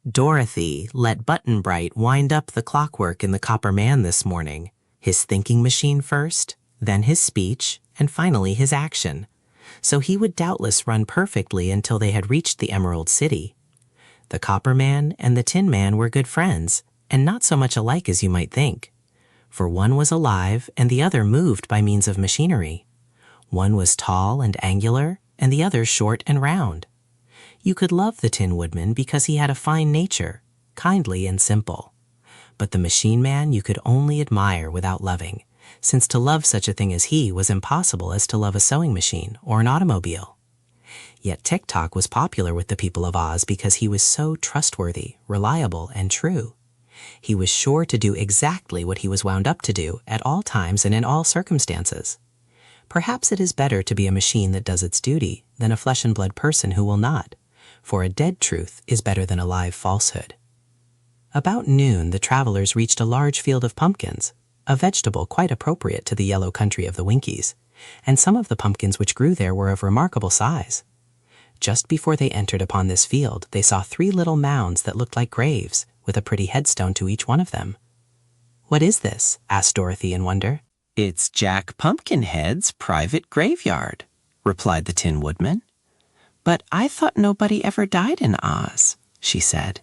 Dorothy let Button-Bright wind up the clockwork in the Copper Man this morning, his thinking machine first, then his speech, and finally his action, so he would doubtless run perfectly until they had reached the Emerald City. The Copper Man and the Tin Man were good friends, and not so much alike as you might think, for one was alive and the other moved by means of machinery. One was tall and angular, and the other short and round. You could love the Tin Woodman because he had a fine nature, kindly and simple. But the Machine Man you could only admire without loving, since to love such a thing as he was impossible as to love a sewing machine or an automobile. Yet Tick-Tock was popular with the people of Oz because he was so trustworthy, reliable, and true. He was sure to do exactly what he was wound up to do at all times and in all circumstances. Perhaps it is better to be a machine that does its duty than a flesh-and-blood person who will not, for a dead truth is better than a live falsehood. About noon, the travelers reached a large field of pumpkins, a vegetable quite appropriate to the yellow country of the Winkies, and some of the pumpkins which grew there were of remarkable size. Just before they entered upon this field, they saw 3 little mounds that looked like graves, with a pretty headstone to each one of them. "What is this?" asked Dorothy in wonder. "It's Jack Pumpkinhead's private graveyard," replied the Tin Woodman. "But I thought nobody ever died in Oz," she said.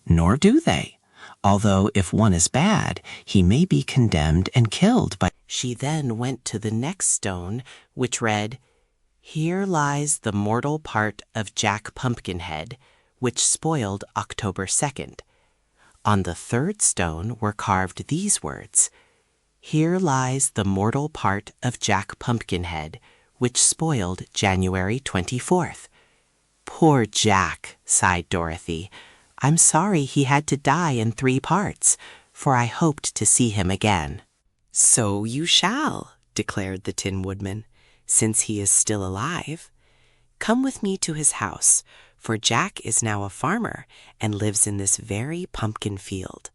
"Nor do they, although if one is bad, he may be condemned and killed by—" She then went to the next stone, which read, "Here lies the mortal part of Jack Pumpkinhead, which spoiled October 2nd. On the 3rd stone were carved these words, Here lies the mortal part of Jack Pumpkinhead, which spoiled January 24th. "Poor Jack," sighed Dorothy. "I'm sorry he had to die in 3 parts, for I hoped to see him again." "So you shall," declared the Tin Woodman, "since he is still alive. Come with me to his house, for Jack is now a farmer and lives in this very pumpkin field."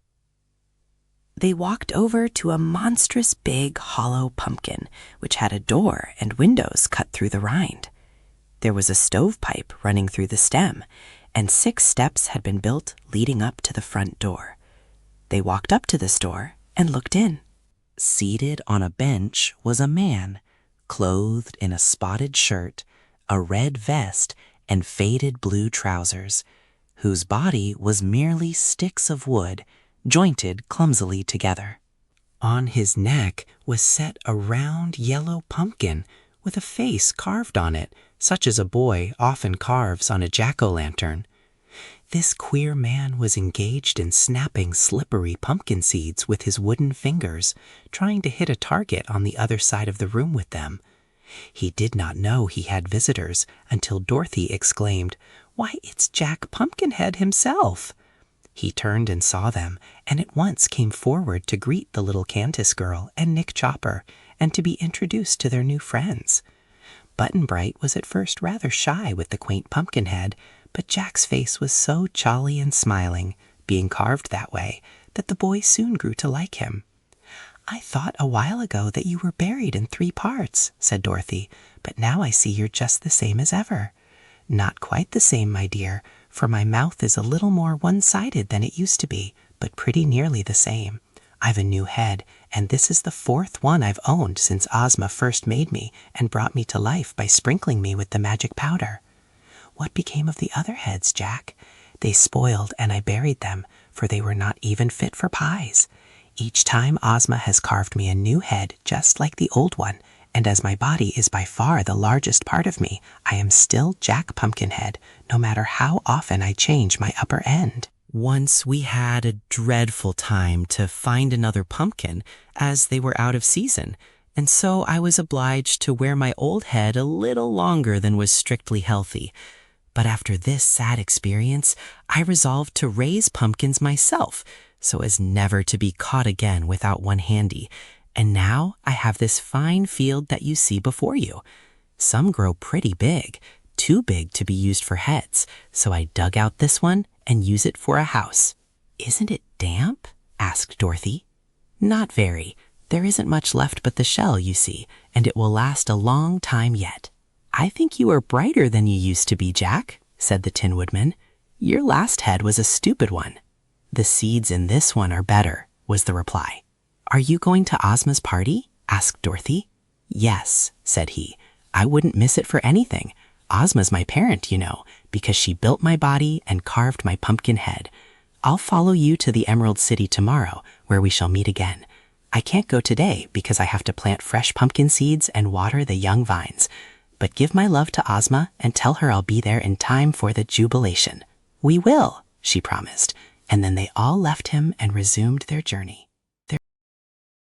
They walked over to a monstrous big hollow pumpkin, which had a door and windows cut through the rind. There was a stovepipe running through the stem, and 6 steps had been built leading up to the front door. They walked up to this door and looked in. Seated on a bench was a man, clothed in a spotted shirt, a red vest, and faded blue trousers, whose body was merely sticks of wood, jointed clumsily together. On his neck was set a round yellow pumpkin with a face carved on it, such as a boy often carves on a jack-o'-lantern. This queer man was engaged in snapping slippery pumpkin seeds with his wooden fingers, trying to hit a target on the other side of the room with them. He did not know he had visitors until Dorothy exclaimed, "Why, it's Jack Pumpkinhead himself!" He turned and saw them, and at once came forward to greet the little Cantus girl and Nick Chopper, and to be introduced to their new friends. Button-Bright was at first rather shy with the quaint Pumpkinhead, but Jack's face was so jolly and smiling, being carved that way, that the boy soon grew to like him. "I thought a while ago that you were buried in 3 parts," said Dorothy, "but now I see you're just the same as ever." "Not quite the same, my dear, for my mouth is a little more one-sided than it used to be, but pretty nearly the same. I've a new head, and this is the 4th one I've owned since Ozma first made me and brought me to life by sprinkling me with the magic powder." "What became of the other heads, Jack?" "They spoiled, and I buried them, for they were not even fit for pies. Each time Ozma has carved me a new head just like the old one, and as my body is by far the largest part of me, I am still Jack Pumpkinhead, no matter how often I change my upper end." "Once we had a dreadful time to find another pumpkin, as they were out of season, and so I was obliged to wear my old head a little longer than was strictly healthy. But after this sad experience, I resolved to raise pumpkins myself, so as never to be caught again without one handy, and now I have this fine field that you see before you. Some grow pretty big, too big to be used for heads, so I dug out this one and use it for a house." "Isn't it damp?" asked Dorothy. "Not very. There isn't much left but the shell, you see, and it will last a long time yet." "I think you are brighter than you used to be, Jack," said the Tin Woodman. Your last head was a stupid one. The seeds in this one are better, was the reply. Are you going to Ozma's party? Asked Dorothy. Yes, said he. I wouldn't miss it for anything. Ozma's my parent, you know, because she built my body and carved my pumpkin head. I'll follow you to the Emerald City tomorrow, where we shall meet again. I can't go today because I have to plant fresh pumpkin seeds and water the young vines. But give my love to Ozma and tell her I'll be there in time for the jubilation. We will, she promised, and then they all left him and resumed their journey.